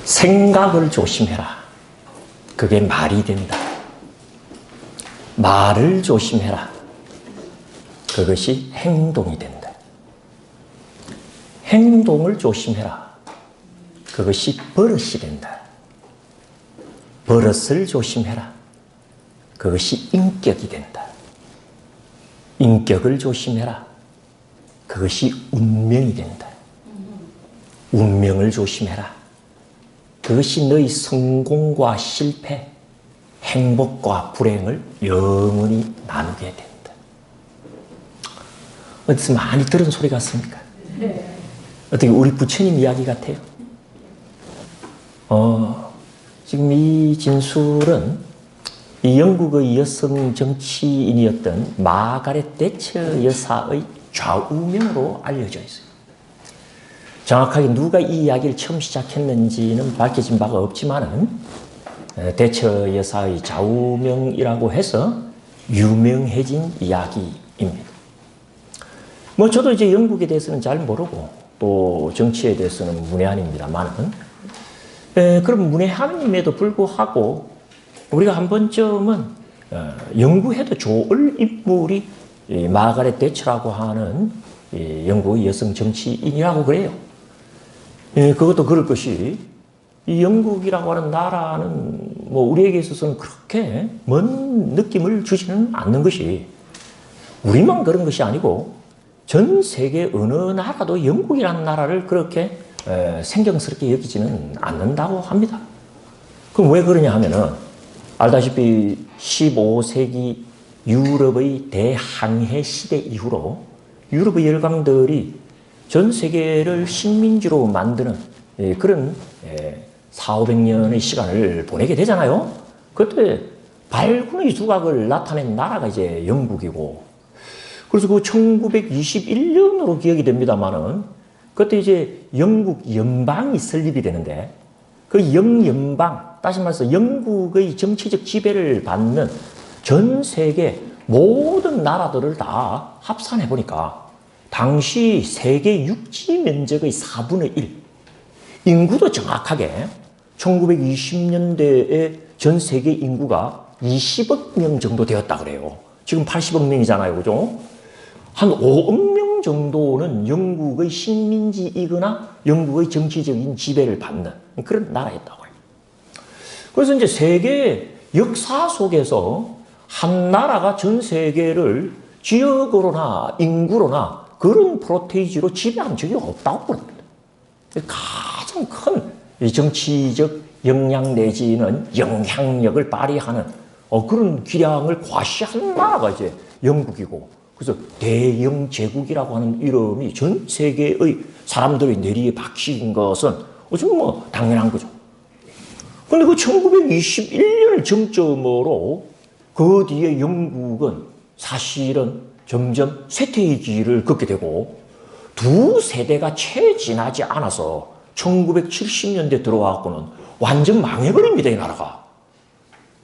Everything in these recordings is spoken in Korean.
생각을 조심해라. 그게 말이 된다. 말을 조심해라. 그것이 행동이 된다. 행동을 조심해라. 그것이 버릇이 된다. 버릇을 조심해라. 그것이 인격이 된다. 인격을 조심해라. 그것이 운명이 된다. 운명을 조심해라. 그것이 너희 성공과 실패, 행복과 불행을 영원히 나누게 된다. 어디서 많이 들은 소리 같습니까? 네. 어떻게 우리 부처님 이야기 같아요? 지금 이 진술은 이 영국의 여성 정치인이었던 마가렛 대처 여사의 좌우명으로 알려져 있어요. 정확하게 누가 이 이야기를 처음 시작했는지는 밝혀진 바가 없지만은 대처 여사의 좌우명이라고 해서 유명해진 이야기입니다. 뭐 저도 이제 영국에 대해서는 잘 모르고 또 정치에 대해서는 문외한입니다만은 그런 문외한임에도 불구하고 우리가 한 번쯤은 연구해도 좋을 인물이 마가렛 대처라고 하는 영국의 여성 정치인이라고 그래요. 그것도 그럴 것이 이 영국이라고 하는 나라는 뭐 우리에게 있어서는 그렇게 먼 느낌을 주지는 않는 것이 우리만 그런 것이 아니고 전 세계 어느 나라도 영국이라는 나라를 그렇게 생경스럽게 여기지는 않는다고 합니다. 그럼 왜 그러냐 하면은 알다시피 15세기 유럽의 대항해 시대 이후로 유럽의 열강들이 전 세계를 식민지로 만드는 그런 400~500년의 시간을 보내게 되잖아요. 그때 발군의 두각을 나타낸 나라가 이제 영국이고, 그래서 그 1921년으로 기억이 됩니다만은 그때 이제 영국 연방이 설립이 되는데 그 영연방, 다시 말해서 영국의 정치적 지배를 받는 전 세계 모든 나라들을 다 합산해 보니까 당시 세계 육지 면적의 4분의 1, 인구도 정확하게 1920년대에 전 세계 인구가 20억 명 정도 되었다 그래요. 지금 80억 명이잖아요. 그죠? 한 5억 명 정도는 영국의 식민지이거나 영국의 정치적인 지배를 받는 그런 나라였다고 해요. 그래서 이제 세계 역사 속에서 한 나라가 전 세계를 지역으로나 인구로나 그런 프로테이지로 지배한 적이 없다고 그럽니다. 가장 큰 정치적 역량 내지는 영향력을 발휘하는 그런 기량을 과시한 나라가 이제 영국이고, 그래서 대영 제국이라고 하는 이름이 전 세계의 사람들의 뇌리에 박힌 것은 지금 뭐 당연한 거죠. 근데 그 1921년을 정점으로 그 뒤에 영국은 사실은 점점 쇠퇴의 길을 걷게 되고 두 세대가 채 지나지 않아서 1970년대 들어와갖고는 완전 망해버립니다, 이 나라가.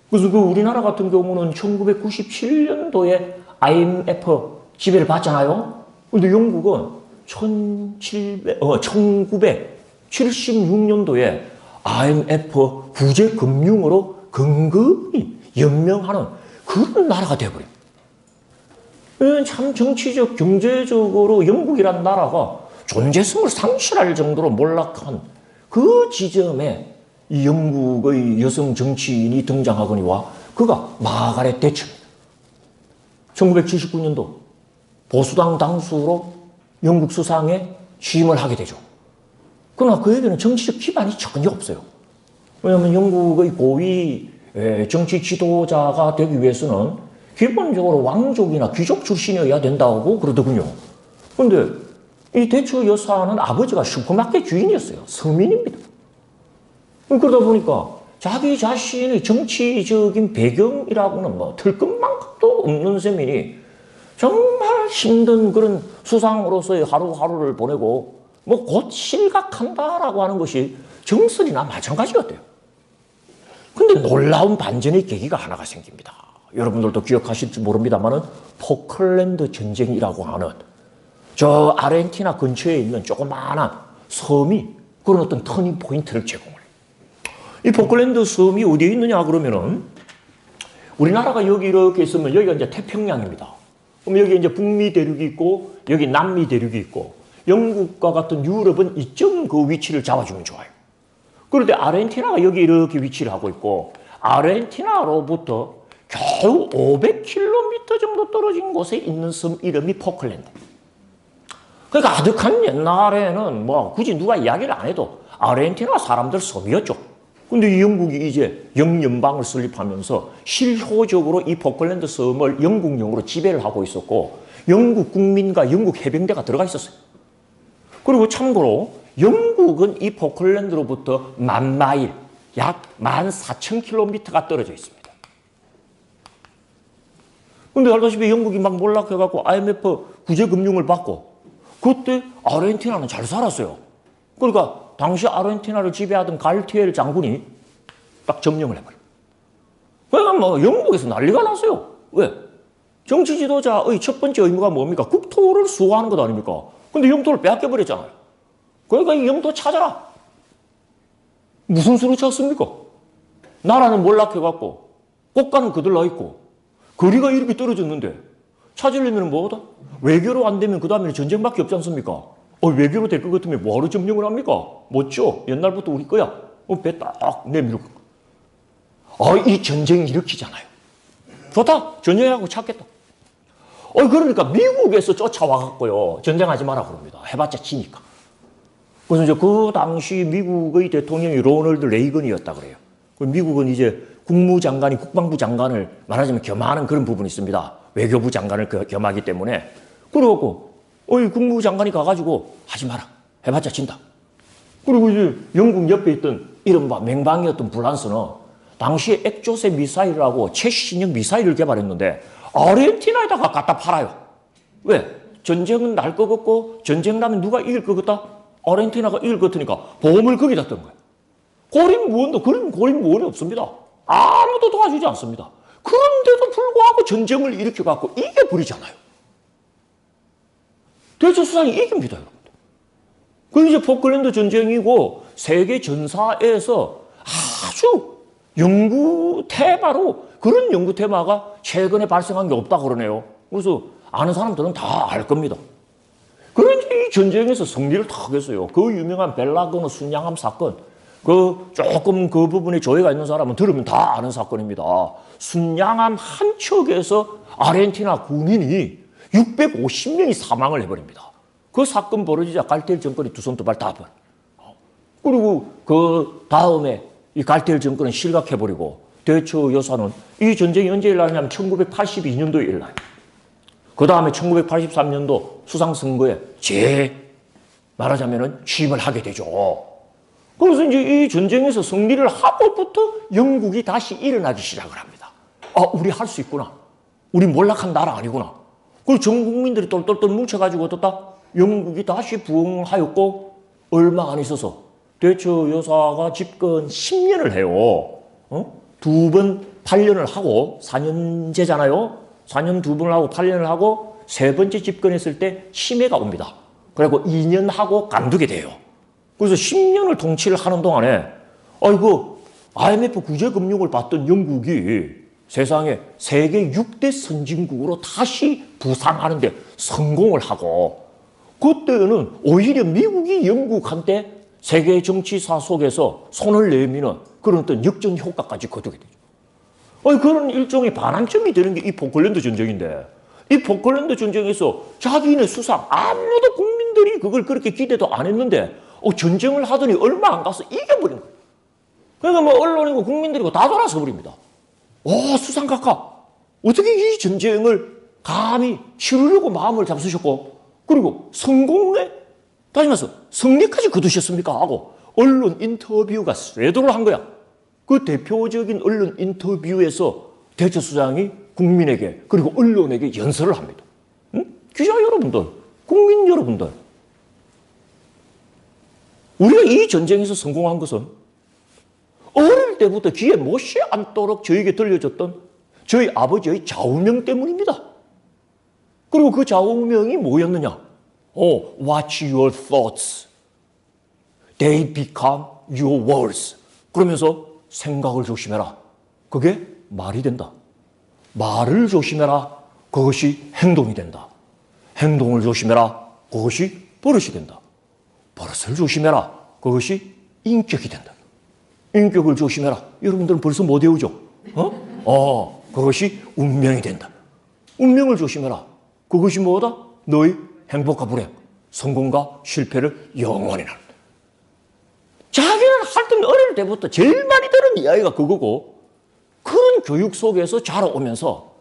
그래서 그 우리나라 같은 경우는 1997년도에 IMF 지배를 받잖아요. 근데 영국은 1976년도에 IMF 구제금융으로 근근히 연명하는 그런 나라가 되어버립니다. 참 정치적, 경제적으로 영국이란 나라가 존재성을 상실할 정도로 몰락한 그 지점에 이 영국의 여성 정치인이 등장하거니와 그가 마가렛 대처입니다. 1979년도 보수당 당수로 영국 수상에 취임을 하게 되죠. 그러나 그에게는 정치적 기반이 전혀 없어요. 왜냐하면 영국의 고위 정치 지도자가 되기 위해서는 기본적으로 왕족이나 귀족 출신이어야 된다고 그러더군요. 그런데 이 대처 여사는 아버지가 슈퍼마켓 주인이었어요. 서민입니다. 그러다 보니까 자기 자신의 정치적인 배경이라고는 뭐 들것만큼도 없는 셈이니 정말 힘든 그런 수상으로서의 하루하루를 보내고 뭐 곧 실각한다라고 하는 것이 정설이나 마찬가지였대요. 근데 놀라운 반전의 계기가 하나가 생깁니다. 여러분들도 기억하실지 모릅니다만은 포클랜드 전쟁이라고 하는 저 아르헨티나 근처에 있는 조그마한 섬이 그런 어떤 터닝 포인트를 제공을 해요. 이 포클랜드 섬이 어디에 있느냐 그러면은 우리나라가 여기 이렇게 있으면 여기가 이제 태평양입니다. 그럼 여기 이제 북미 대륙이 있고 여기 남미 대륙이 있고 영국과 같은 유럽은 이쯤 그 위치를 잡아주면 좋아요. 그런데 아르헨티나가 여기 이렇게 위치를 하고 있고 아르헨티나로부터 겨우 500km 정도 떨어진 곳에 있는 섬 이름이 포클랜드. 그러니까 아득한 옛날에는 뭐 굳이 누가 이야기를 안 해도 아르헨티나 사람들 섬이었죠. 근데 이 영국이 이제 영연방을 설립하면서 실효적으로 이 포클랜드 섬을 영국령으로 지배를 하고 있었고 영국 국민과 영국 해병대가 들어가 있었어요. 그리고 참고로 영국은 이 포클랜드로부터 10,000마일, 약 14,000km가 떨어져 있습니다. 근데 알다시피 영국이 막 몰락해갖고 IMF 구제금융을 받고 그때 아르헨티나는 잘 살았어요. 그러니까 당시 아르헨티나를 지배하던 갈티엘 장군이 딱 점령을 해버려요. 그러니까 뭐 영국에서 난리가 났어요. 왜? 정치 지도자의 첫 번째 의무가 뭡니까? 국토를 수호하는 것 아닙니까? 근데 영토를 빼앗겨버렸잖아요. 그러니까 이 영토 찾아라. 무슨 수로 찾습니까? 나라는 몰락해갖고 국가는 그들 나 있고 거리가 이렇게 떨어졌는데 찾으려면 뭐다? 외교로 안 되면 그 다음에는 전쟁밖에 없지 않습니까? 외교로 될 것 같으면 뭐하러 점령을 합니까? 멋져. 옛날부터 우리 거야. 배 딱 내밀고. 이 전쟁이 일으키잖아요. 좋다. 전쟁하고 찾겠다. 그러니까 미국에서 쫓아와갖고요. 전쟁하지 마라 그럽니다. 해봤자 지니까. 그래서 이제 그 당시 미국의 대통령이 로널드 레이건이었다 그래요. 미국은 이제 국무장관이 국방부 장관을 말하자면 겸하는 그런 부분이 있습니다. 외교부 장관을 겸하기 때문에. 그래갖고 국무부 장관이 가가지고 하지 마라. 해봤자 진다. 그리고 이제 영국 옆에 있던 이른바 맹방이었던 프랑스는 당시에 액조세 미사일이라고 최신형 미사일을 개발했는데 아르헨티나에다가 갖다 팔아요. 왜? 전쟁은 날 것 같고 전쟁 나면 누가 이길 것 같다? 아르헨티나가 이길 것 같으니까 보험을 거기다 뜬 거예요. 고립무원이 없습니다. 아무도 도와주지 않습니다. 그런데도 불구하고 전쟁을 일으켜갖고 이겨버리잖아요. 대처수상이 이깁니다, 여러분들. 그 이제 포클랜드 전쟁이고 세계 전사에서 아주 연구 테마로 그런 연구 테마가 최근에 발생한 게 없다 그러네요. 그래서 아는 사람들은 다 알 겁니다. 그런데 이 전쟁에서 승리를 탁 했어요. 그 유명한 벨라그너 순양함 사건. 조금 그 부분에 조예가 있는 사람은 들으면 다 아는 사건입니다. 순양함 한 척에서 아르헨티나 군인이 650명이 사망을 해버립니다. 그 사건 벌어지자 갈티엘 정권이 두 손 두 발 다 번. 그리고 그 다음에 이 갈티엘 정권은 실각해버리고 대처 여사는 이 전쟁이 언제 일어나냐면 1982년도에 일어나요. 그 다음에 1983년도 수상선거에 말하자면은 취임을 하게 되죠. 그래서 이제 이 전쟁에서 승리를 하고부터 영국이 다시 일어나기 시작을 합니다. 우리 할 수 있구나. 우리 몰락한 나라 아니구나. 그리고 전 국민들이 똘똘똘 뭉쳐가지고 어떻다? 영국이 다시 부흥하였고 얼마 안 있어서 대처 여사가 집권 10년을 해요. 두 번 8년을 하고 4년제잖아요. 4년 두 번을 하고 8년을 하고 세 번째 집권했을 때 치매가 옵니다. 그리고 2년 하고 간두게 돼요. 그래서 10년을 통치를 하는 동안에 IMF 구제금융을 받던 영국이 세상에 세계 6대 선진국으로 다시 부상하는데 성공을 하고 그때는 오히려 미국이 영국한테 세계 정치사 속에서 손을 내미는 그런 어떤 역전 효과까지 거두게 되죠. 그런 일종의 반환점이 되는 게 이 포클랜드 전쟁인데 이 포클랜드 전쟁에서 자기네 수상 아무도 국민들이 그걸 그렇게 기대도 안 했는데 전쟁을 하더니 얼마 안 가서 이겨버린 거예요. 그러니까 뭐 언론이고 국민들이고 다 돌아서 버립니다. 수상각하 어떻게 이 전쟁을 감히 치르려고 마음을 잡수셨고 그리고 성공에 다시 말해서 승리까지 거두셨습니까? 하고 언론 인터뷰가 쇄도를 한 거야. 그 대표적인 언론 인터뷰에서 대처수장이 국민에게 그리고 언론에게 연설을 합니다. 기자 여러분들, 국민 여러분들, 우리가 이 전쟁에서 성공한 것은 어릴 때부터 귀에 못이 앉도록 저에게 들려줬던 저희 아버지의 좌우명 때문입니다. 그리고 그 좌우명이 뭐였느냐? Watch your thoughts. They become your words. 그러면서 생각을 조심해라. 그게 말이 된다. 말을 조심해라. 그것이 행동이 된다. 행동을 조심해라. 그것이 버릇이 된다. 버릇을 조심해라. 그것이 인격이 된다. 인격을 조심해라. 여러분들은 벌써 못 외우죠? 그것이 운명이 된다. 운명을 조심해라. 그것이 뭐다? 너의 행복과 불행, 성공과 실패를 영원히 한다. 자기는 하여튼 어릴 때부터 제일 많이 들은 이야기가 그거고, 그런 교육 속에서 자라오면서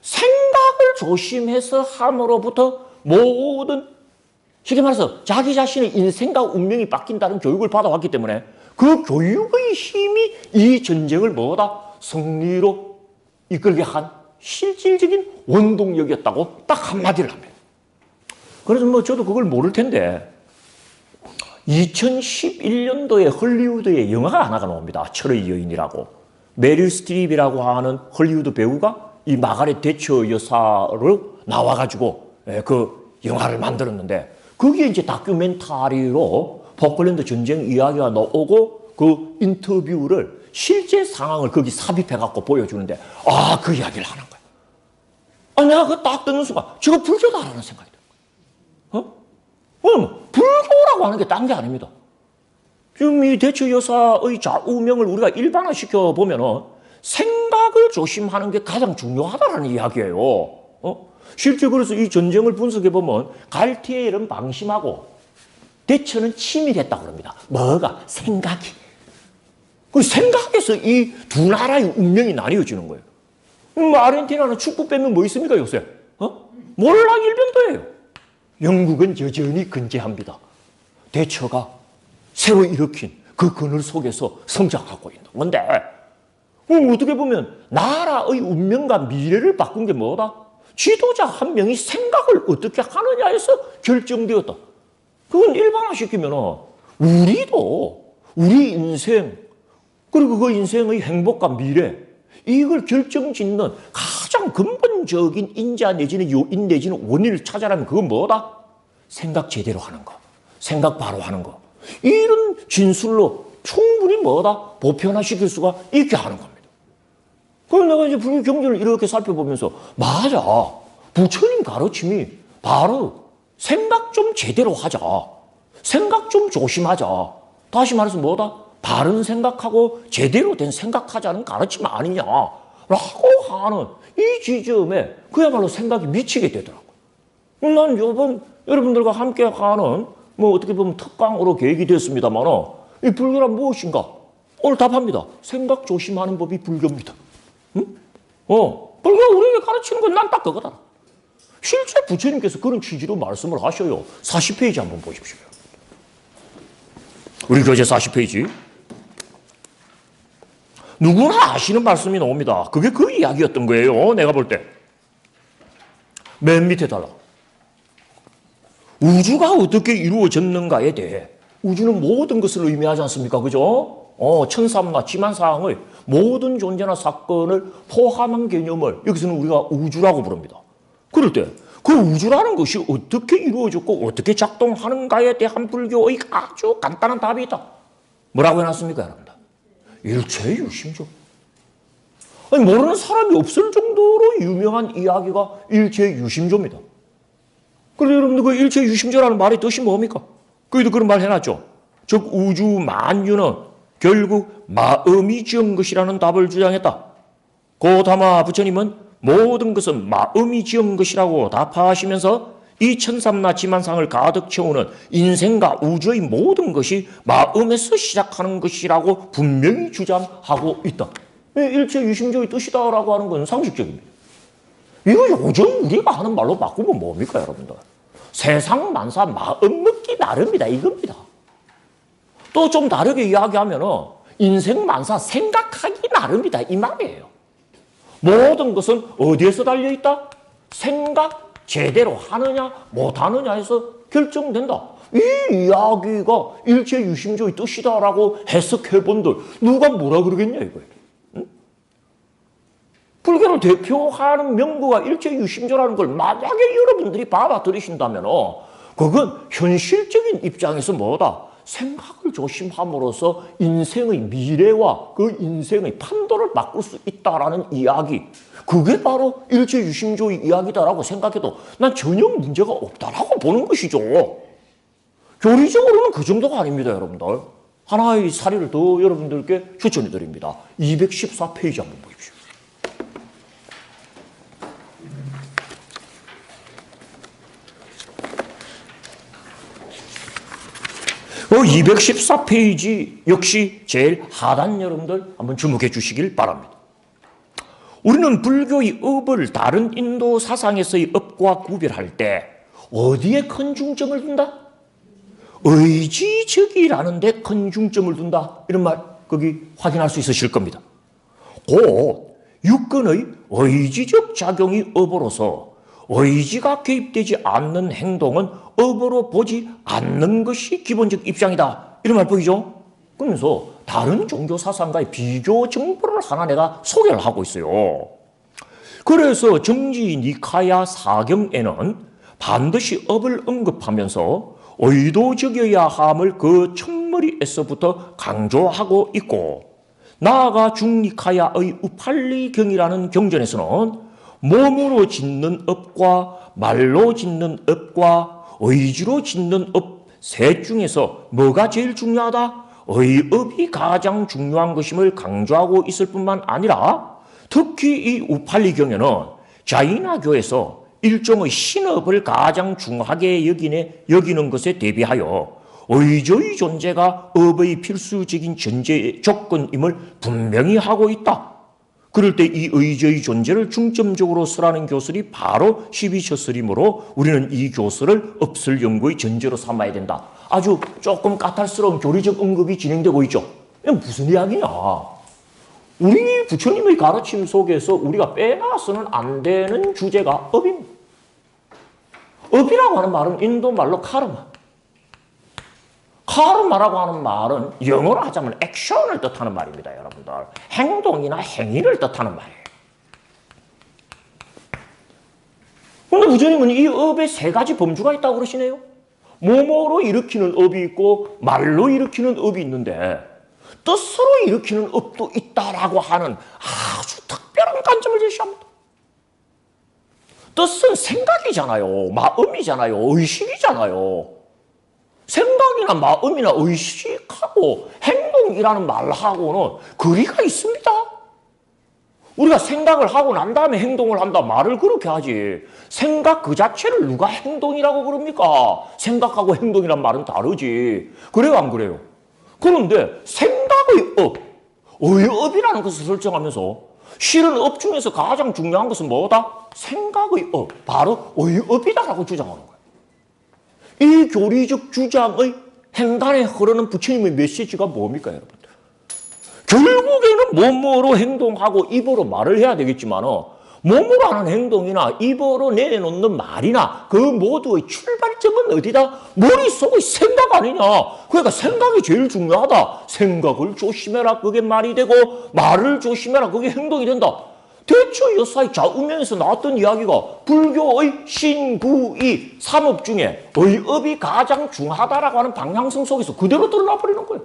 생각을 조심해서 함으로부터 모든, 쉽게 말해서 자기 자신의 인생과 운명이 바뀐다는 교육을 받아왔기 때문에 그 교육의 힘이 이 전쟁을 뭐다? 승리로 이끌게 한 실질적인 원동력이었다고 딱 한마디를 합니다. 그래서 뭐 저도 그걸 모를 텐데 2011년도에 헐리우드에 영화가 하나가 나옵니다. 철의 여인이라고. 메릴 스트립이라고 하는 헐리우드 배우가 이 마가렛 대처 여사로 나와가지고 그 영화를 만들었는데, 거기에 이제 다큐멘터리로 포클랜드 전쟁 이야기가 나오고 그 인터뷰를 실제 상황을 거기 삽입해갖고 보여주는데, 그 이야기를 하는 거야. 내가 그거 딱 듣는 순간 저거 불교다라는 생각이 들어요. 불교라고 하는 게 딴 게 아닙니다. 지금 이 대처 여사의 좌우명을 우리가 일반화시켜 보면은 생각을 조심하는 게 가장 중요하다는 이야기예요. 실제 그래서 이 전쟁을 분석해 보면 갈티엘은 방심하고 대처는 치밀했다고 합니다. 뭐가? 생각이. 그 생각에서 이 두 나라의 운명이 나뉘어지는 거예요. 아르헨티나는 축구 빼면 뭐 있습니까, 요새? 몰라 일변도예요. 영국은 여전히 근제합니다. 대처가 새로 일으킨 그 그늘 속에서 성장하고 있는 건데, 어떻게 보면 나라의 운명과 미래를 바꾼 게 뭐다? 지도자 한 명이 생각을 어떻게 하느냐에서 결정되었다. 그건 일반화시키면 우리도 우리 인생, 그리고 그 인생의 행복과 미래, 이걸 결정짓는 가장 근본적인 인자 내지는 요인 내지는 원인을 찾아라면 그건 뭐다? 생각 제대로 하는 거, 생각 바로 하는 거. 이런 진술로 충분히 뭐다? 보편화시킬 수가 있게 하는 겁니다. 그럼 내가 이제 불교 경전을 이렇게 살펴보면서, 맞아. 부처님 가르침이 바로 생각 좀 제대로 하자. 생각 좀 조심하자. 다시 말해서 뭐다? 바른 생각하고 제대로 된 생각하자는 가르침 아니냐. 라고 하는 이 지점에 그야말로 생각이 미치게 되더라고요. 난 요번 여러분들과 함께 가는 뭐 어떻게 보면 특강으로 계획이 됐습니다만, 이 불교란 무엇인가? 오늘 답합니다. 생각 조심하는 법이 불교입니다. 불교가 우리에게 가르치는 건 난 딱 그거다. 실제 부처님께서 그런 취지로 말씀을 하셔요. 40페이지 한번 보십시오. 우리 교재 40페이지. 누구나 아시는 말씀이 나옵니다. 그게 그 이야기였던 거예요. 내가 볼 때. 맨 밑에 달라. 우주가 어떻게 이루어졌는가에 대해, 우주는 모든 것을 의미하지 않습니까? 그죠? 천삼나 지만사항의 모든 존재나 사건을 포함한 개념을 여기서는 우리가 우주라고 부릅니다. 그럴 때 그 우주라는 것이 어떻게 이루어졌고 어떻게 작동하는가에 대한 불교의 아주 간단한 답이 있다. 뭐라고 해놨습니까, 여러분들? 일체유심조. 아니, 모르는 사람이 없을 정도로 유명한 이야기가 일체유심조입니다. 그래서 여러분들 그 일체유심조라는 말의 뜻이 뭡니까? 거기도 그런 말 해놨죠. 즉 우주 만유는 결국 마음이 지은 것이라는 답을 주장했다. 고다마 부처님은 모든 것은 마음이 지은 것이라고 답하시면서 이 천삼나 지만상을 가득 채우는 인생과 우주의 모든 것이 마음에서 시작하는 것이라고 분명히 주장하고 있다. 일체유심조의 뜻이다라고 하는 건 상식적입니다. 이거 요즘 우리가 하는 말로 바꾸면 뭡니까, 여러분들? 세상 만사 마음 먹기 나름이다, 이겁니다. 또 좀 다르게 이야기하면 인생 만사 생각하기 나름이다, 이 말이에요. 모든 것은 어디에서 달려있다? 생각 제대로 하느냐 못하느냐에서 결정된다. 이 이야기가 일체유심조의 뜻이다라고 해석해본들 누가 뭐라 그러겠냐 이거예요. 응? 불교를 대표하는 명구가 일체유심조라는 걸 만약에 여러분들이 받아들이신다면 그건 현실적인 입장에서 뭐다? 생각을 조심함으로써 인생의 미래와 그 인생의 판도를 바꿀 수 있다라는 이야기, 그게 바로 일제유심조의 이야기다라고 생각해도 난 전혀 문제가 없다라고 보는 것이죠. 교리적으로는 그 정도가 아닙니다, 여러분들. 하나의 사례를 더 여러분들께 추천해 드립니다. 214페이지 한번 보십시오. 214페이지 역시 제일 하단 여러분들 한번 주목해 주시길 바랍니다. 우리는 불교의 업을 다른 인도 사상에서의 업과 구별할 때 어디에 큰 중점을 둔다? 의지적이라는 데 큰 중점을 둔다. 이런 말 거기 확인할 수 있으실 겁니다. 곧 육근의 의지적 작용이 업으로서 의지가 개입되지 않는 행동은 업으로 보지 않는 것이 기본적 입장이다. 이런 말 보이죠? 그러면서 다른 종교 사상과의 비교 정보를 하나 내가 소개를 하고 있어요. 그래서 정지 니카야 사경에는 반드시 업을 언급하면서 의도적이어야 함을 그 첫머리에서부터 강조하고 있고, 나아가 중니카야의 우팔리경이라는 경전에서는 몸으로 짓는 업과 말로 짓는 업과 의지로 짓는 업 셋 중에서 뭐가 제일 중요하다? 의업이 가장 중요한 것임을 강조하고 있을 뿐만 아니라 특히 이 우팔리경에는 자이나교에서 일종의 신업을 가장 중하게 여기는 것에 대비하여 의조의 존재가 업의 필수적인 전제 조건임을 분명히 하고 있다. 그럴 때 이 의조의 존재를 중점적으로 쓰라는 교설이 바로 12처설이므로 우리는 이 교설을 업설 연구의 전제로 삼아야 된다. 아주 조금 까탈스러운 교리적 언급이 진행되고 있죠. 이게 무슨 이야기냐? 우리 부처님의 가르침 속에서 우리가 빼놔서는 안 되는 주제가 업입니다. 업이라고 하는 말은 인도 말로 카르마. 카르마라고 하는 말은 영어로 하자면 액션을 뜻하는 말입니다, 여러분들. 행동이나 행위를 뜻하는 말이에요. 그런데 부처님은 이 업에 세 가지 범주가 있다고 그러시네요. 몸으로 일으키는 업이 있고 말로 일으키는 업이 있는데 뜻으로 일으키는 업도 있다라고 하는 아주 특별한 관점을 제시합니다. 뜻은 생각이잖아요. 마음이잖아요. 의식이잖아요. 생각이나 마음이나 의식하고 행동이라는 말하고는 거리가 있습니다. 우리가 생각을 하고 난 다음에 행동을 한다 말을 그렇게 하지, 생각 그 자체를 누가 행동이라고 그럽니까? 생각하고 행동이란 말은 다르지. 그래요, 안 그래요? 그런데 생각의 업, 의업이라는 것을 설정하면서 실은 업 중에서 가장 중요한 것은 뭐다? 생각의 업, 바로 의업이다라고 주장하는 거예요. 이 교리적 주장의 행간에 흐르는 부처님의 메시지가 뭡니까, 여러분들? 결국에는 몸으로 행동하고 입으로 말을 해야 되겠지만 몸으로 하는 행동이나 입으로 내놓는 말이나 그 모두의 출발점은 어디다? 머릿속의 생각 아니냐. 그러니까 생각이 제일 중요하다. 생각을 조심해라, 그게 말이 되고, 말을 조심해라, 그게 행동이 된다. 대처 여사의 좌우명에서 나왔던 이야기가 불교의 신구이 삼업 중에 의업이 가장 중하다라고 하는 방향성 속에서 그대로 드러나 버리는 거예요.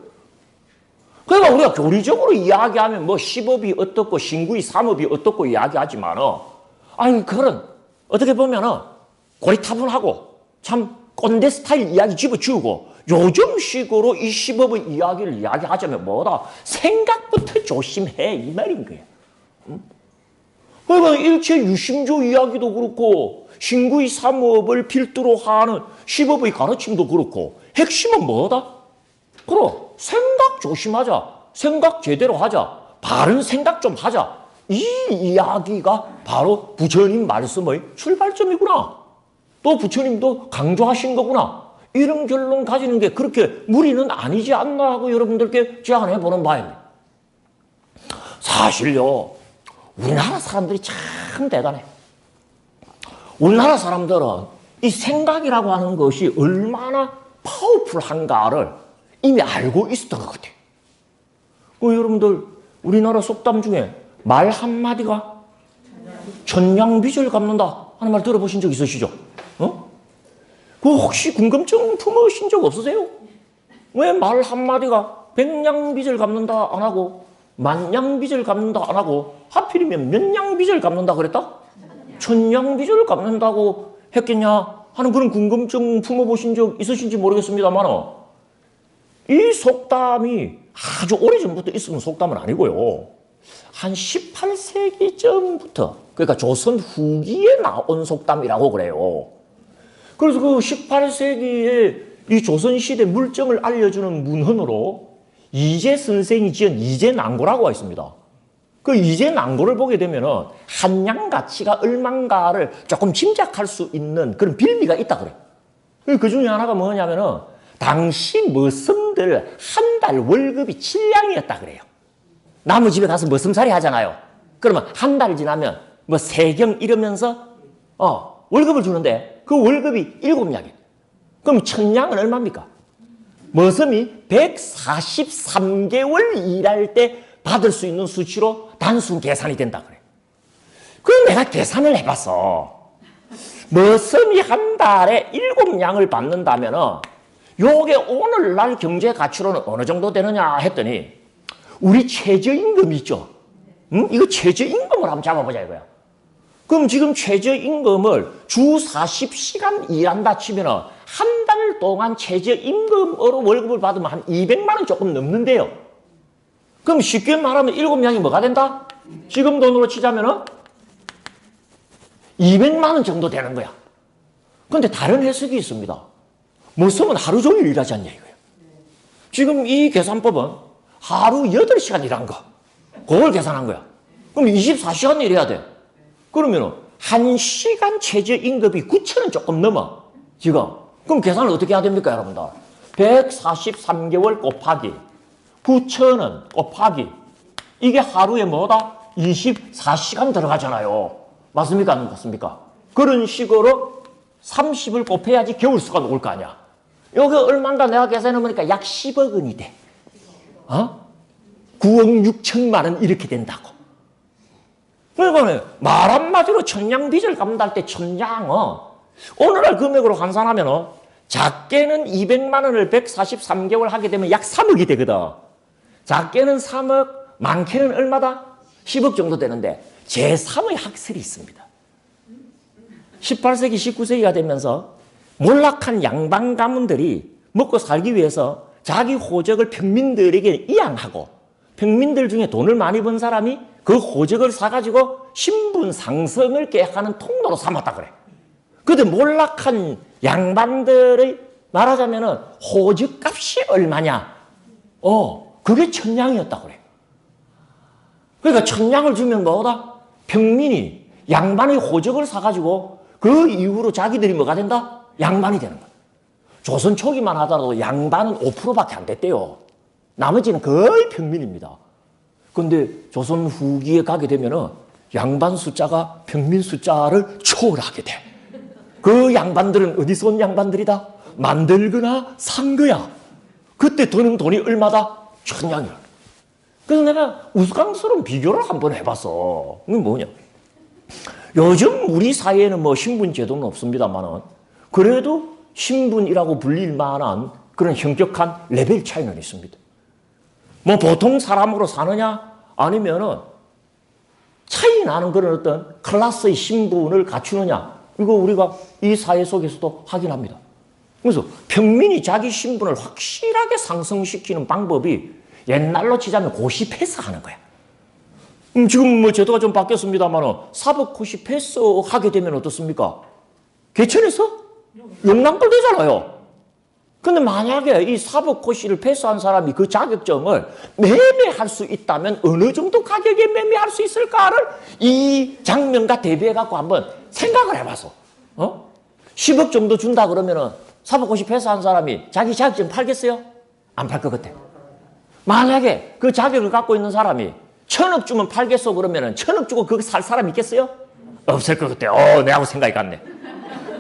그러니까 우리가 교리적으로 이야기하면 뭐 십업이 어떻고 신구이 삼업이 어떻고 이야기하지만 아니 그런 어떻게 보면은 고리타분하고 참 꼰대 스타일 이야기 집어치우고 요즘식으로 이 십업의 이야기를 이야기하자면 뭐다? 생각부터 조심해 이 말인 거예요. 그러니까 일체 유심조 이야기도 그렇고 신구의 삼업을 필두로 하는 십업의 가르침도 그렇고 핵심은 뭐다? 그럼 생각 조심하자. 생각 제대로 하자. 바른 생각 좀 하자. 이 이야기가 바로 부처님 말씀의 출발점이구나. 또 부처님도 강조하신 거구나. 이런 결론 가지는 게 그렇게 무리는 아니지 않나 하고 여러분들께 제안해 보는 바입니다. 사실요. 우리나라 사람들이 참 대단해. 우리나라 사람들은 이 생각이라고 하는 것이 얼마나 파워풀한가를 이미 알고 있었던 것 같아요. 여러분들 우리나라 속담 중에 말 한마디가 천냥빚을 갚는다 하는 말 들어보신 적 있으시죠? 그 혹시 궁금증 품으신 적 없으세요? 왜 말 한마디가 백냥빚을 갚는다 안 하고 만냥빚을 갚는다 안 하고 하필이면 몇냥빚을 갚는다 그랬다? 천냥빚을 갚는다고 했겠냐 하는 그런 궁금증 품어보신 적 있으신지 모르겠습니다만 이 속담이 아주 오래전부터 있었던 속담은 아니고요. 한 18세기쯤부터 그러니까 조선 후기에 나온 속담이라고 그래요. 그래서 그 18세기에 이 조선시대 물정을 알려주는 문헌으로 이재 선생이 지은 이재난고라고 있습니다. 그 이재난고를 보게 되면은 한양 가치가 얼만가를 조금 짐작할 수 있는 그런 빌미가 있다 그래요. 그 중에 하나가 뭐냐면은 당시 머슴들 한 달 월급이 7냥이었다 그래요. 나무 집에 가서 머슴살이 하잖아요. 그러면 한 달 지나면 뭐 세경 이러면서 월급을 주는데 그 월급이 7냥이에요. 그럼 1000냥은 얼마입니까? 머슴이 143개월 일할 때 받을 수 있는 수치로 단순 계산이 된다 그래. 그럼 내가 계산을 해봤어. 머슴이 한 달에 7냥을 받는다면은 요게 오늘날 경제 가치로는 어느 정도 되느냐 했더니 우리 최저임금 있죠? 응? 이거 최저임금을 한번 잡아보자 이거야. 그럼 지금 최저임금을 주 40시간 일한다 치면은 한 달 동안 최저임금으로 월급을 받으면 한 200만 원 조금 넘는데요. 그럼 쉽게 말하면 7냥이 뭐가 된다? 지금 돈으로 치자면은 200만 원 정도 되는 거야. 그런데 다른 해석이 있습니다. 머슴은 하루 종일 일하지 않냐 이거예요. 지금 이 계산법은 하루 8시간 일한 거. 그걸 계산한 거야. 그럼 24시간 일해야 돼. 그러면 1시간 최저임금이 9,000원 조금 넘어. 지금. 그럼 계산을 어떻게 해야 됩니까, 여러분들? 143개월 곱하기 9,000원 곱하기 이게 하루에 뭐다? 24시간 들어가잖아요. 맞습니까? 안 맞습니까? 그런 식으로 30을 곱해야지 겨울수가 나올 거 아니야. 여기 얼마인가 내가 계산해보니까 약 10억 원이 돼. 9억 6천만 원 이렇게 된다고. 그러니까 말 한마디로 천냥빚을 갚는다 할 때 천냥 오늘날 금액으로 환산하면 작게는 200만 원을 143개월 하게 되면 약 3억이 되거든. 작게는 3억, 많게는 얼마다? 10억 정도 되는데 제3의 학설이 있습니다. 18세기, 19세기가 되면서 몰락한 양반 가문들이 먹고 살기 위해서 자기 호적을 평민들에게 이양하고 평민들 중에 돈을 많이 번 사람이 그 호적을 사가지고 신분 상승을 계획하는 통로로 삼았다 그래. 근데 몰락한 양반들의 말하자면은 호적값이 얼마냐? 그게 천냥이었다 그래. 그러니까 천냥을 주면 뭐다? 평민이 양반의 호적을 사가지고 그 이후로 자기들이 뭐가 된다? 양반이 되는 거야. 조선 초기만 하더라도 양반은 5%밖에 안 됐대요. 나머지는 거의 평민입니다. 근데 조선 후기에 가게 되면은 양반 숫자가 평민 숫자를 초월하게 돼. 그 양반들은 어디서 온 양반들이다? 만들거나 산 거야. 그때 드는 돈이 얼마다? 천냥이야. 그래서 내가 우스꽝스러운 비교를 한번 해봤어. 이게 뭐냐? 요즘 우리 사회에는 뭐 신분 제도는 없습니다만은 그래도 신분이라고 불릴 만한 그런 현격한 레벨 차이는 있습니다. 뭐 보통 사람으로 사느냐 아니면은 차이 나는 그런 어떤 클래스의 신분을 갖추느냐 이거 우리가 이 사회 속에서도 확인합니다. 그래서 평민이 자기 신분을 확실하게 상승시키는 방법이 옛날로 치자면 고시패스 하는 거야. 지금 뭐 제도가 좀 바뀌었습니다만 사법 고시패스 하게 되면 어떻습니까? 개천에서 영랑불 되잖아요. 근데 만약에 이 사법 고시를 패스한 사람이 그 자격증을 매매할 수 있다면 어느 정도 가격에 매매할 수 있을까를 이 장면과 대비해갖고 한번 생각을 해봐서 10억 정도 준다 그러면은 사법 고시 패스한 사람이 자기 자격증 팔겠어요? 안 팔 것 같아. 만약에 그 자격을 갖고 있는 사람이 1,000억 주면 팔겠어 그러면은 1,000억 주고 거기 살 사람 있겠어요? 없을 것 같아. 내하고 생각이 같네.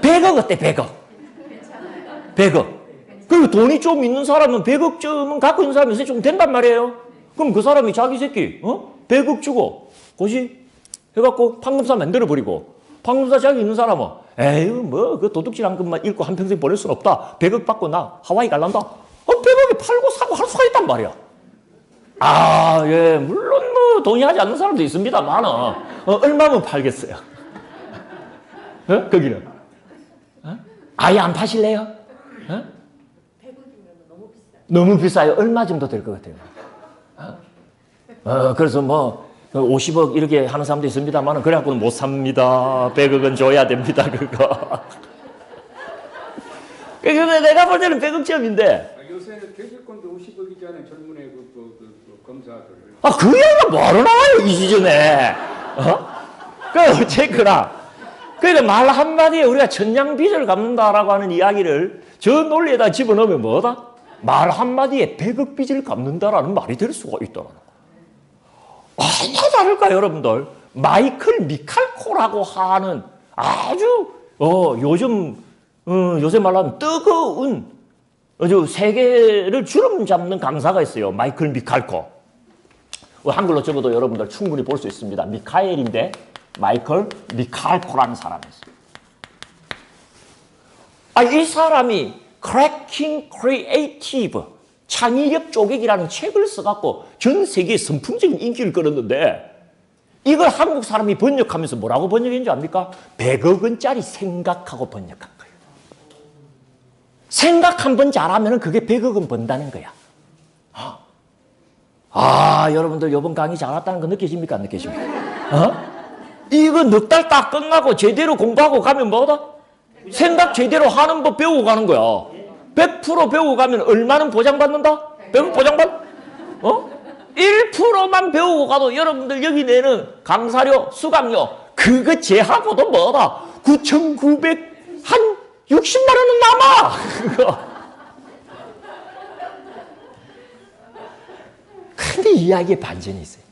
100억 어때? 100억. 100억. 그리고 돈이 좀 있는 사람은 100억쯤은 갖고 있는 사람이 좀 된단 말이에요. 그럼 그 사람이 자기 새끼 100억 주고 고시 해갖고 판검사 만들어버리고 판검사 자격 있는 사람은 에휴 뭐 그 도둑질 한 것만 읽고 한평생 보낼 수는 없다. 100억 받고 나 하와이 갈란다. 100억에 팔고 사고 할 수가 있단 말이야. 아, 예, 물론 뭐 동의하지 않는 사람도 있습니다만, 얼마면 팔겠어요? 거기는? 아예 안 파실래요? 100억이면 너무 비싸요. 너무 비싸요. 얼마 정도 될 것 같아요? 그래서 뭐 50억 이렇게 하는 사람도 있습니다만 그래갖고는 못 삽니다. 100억은 줘야 됩니다. 그거. 근데 내가 볼 때는 100억쯤인데. 요새는 퇴직금도 50억이잖아요. 젊은애 그 검사들. 그 얘기가 뭐하러 나와요 이 시즌에. 어쨌거나 그러니까 말 한마디에 우리가 천냥빚을 갚는다라고 하는 이야기를 저 논리에다 집어넣으면 뭐다? 말 한마디에 100억 빚을 갚는다라는 말이 될 수가 있더라는 거예요. 얼마나 다를까요, 여러분들? 마이클 미칼코라고 하는 아주 요새 말로 하면 뜨거운 아주 세계를 주름 잡는 강사가 있어요. 마이클 미칼코. 한글로 적어도 여러분들 충분히 볼 수 있습니다. 미카엘인데 마이클 미칼코라는 사람이 있어요. 이 사람이 Cracking Creative, 창의력 쪼개기라는 책을 써갖고 전 세계에 선풍적인 인기를 끌었는데 이걸 한국 사람이 번역하면서 뭐라고 번역했는지 압니까? 100억 원짜리 생각하고 번역한 거예요. 생각 한 번 잘하면 그게 100억 원 번다는 거야. 여러분들 이번 강의 잘 왔다는 거 느끼십니까? 안 느끼십니까? 이거 넉 달 딱 끝나고 제대로 공부하고 가면 뭐다? 생각 제대로 하는 법 배우고 가는 거야. 100% 배우고 가면 얼마는 보장받는다? 100% 보장받? 1%만 배우고 가도 여러분들 여기 내는 강사료, 수강료 그거 제하고도 뭐다? 9,960만 원은 남아! 그거. 근데 이야기에 반전이 있어요.